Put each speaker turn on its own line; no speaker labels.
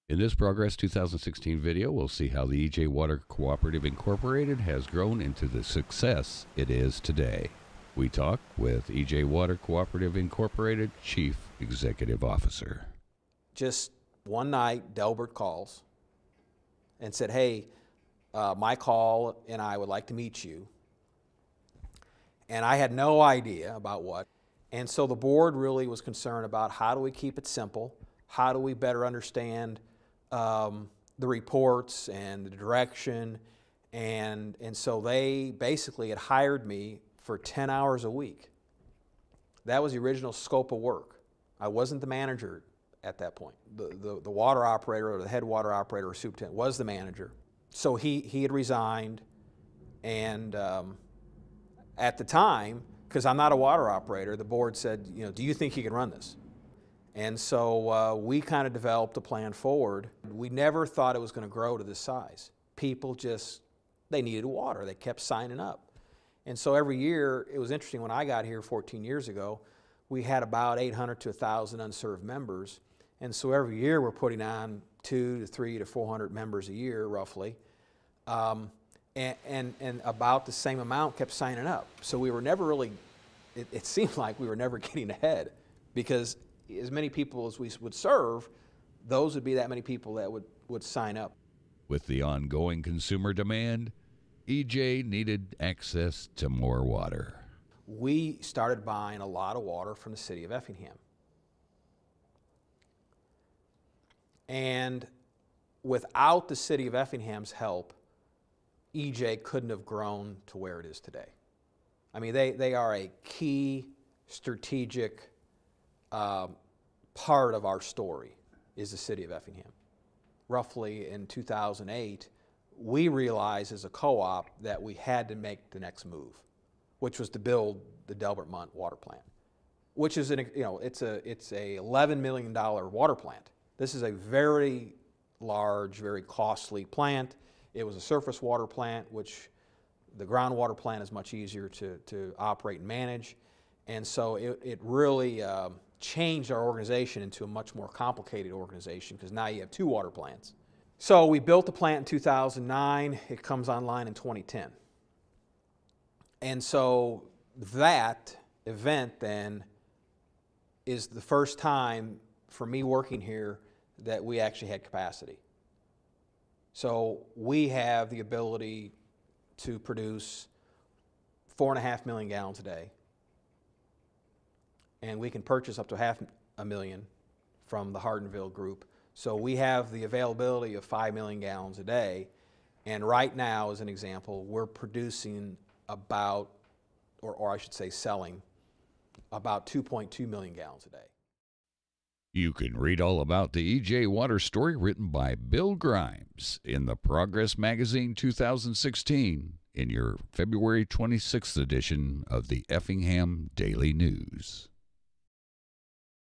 In this Progress 2016 video, we'll see how the EJ Water Cooperative Incorporated has grown into the success it is today. We talk with EJ Water Cooperative Incorporated Chief Executive Officer.
Just one night, Delbert calls and said, hey, my call and I would like to meet you. And I had no idea about what. And so the board really was concerned about how do we keep it simple? How do we better understand the reports and the direction? And so they basically had hired me for 10 hours a week. That was the original scope of work. I wasn't the manager at that point. The water operator or the head water operator or superintendent was the manager. So he had resigned, and at the time, because I'm not a water operator, the board said, you know, do you think you can run this? And so we kind of developed a plan forward. We never thought it was going to grow to this size. People just, they needed water. They kept signing up. And so every year, it was interesting, when I got here 14 years ago, we had about 800 to 1,000 unserved members. And so every year we're putting on 200 to 300 to 400 members a year, roughly. And about the same amount kept signing up. So we were never really, it seemed like we were never getting ahead, because as many people as we would serve, those would be that many people that would sign up.
With the ongoing consumer demand, EJ needed access to more water.
We started buying a lot of water from the city of Effingham. And without the city of Effingham's help, EJ couldn't have grown to where it is today. I mean, they are a key strategic part of our story, is the city of Effingham. Roughly in 2008, we realized as a co-op that we had to make the next move, which was to build the Delbert Munt water plant, which is it's a $11 million water plant. This is a very large, very costly plant. It was a surface water plant, which the groundwater plant is much easier to operate and manage. And so it really changed our organization into a much more complicated organization, because now you have 2 water plants. So we built the plant in 2009. It comes online in 2010. And so that event then is the first time for me working here that we actually had capacity. So we have the ability to produce 4.5 million gallons a day, and we can purchase up to 500,000 from the Hardenville group. So we have the availability of 5 million gallons a day, and right now, as an example, we're producing about, or I should say selling, about 2.2 million gallons a day.
You can read all about the EJ Water story written by Bill Grimes in the Progress Magazine 2016 in your February 26th edition of the Effingham Daily News.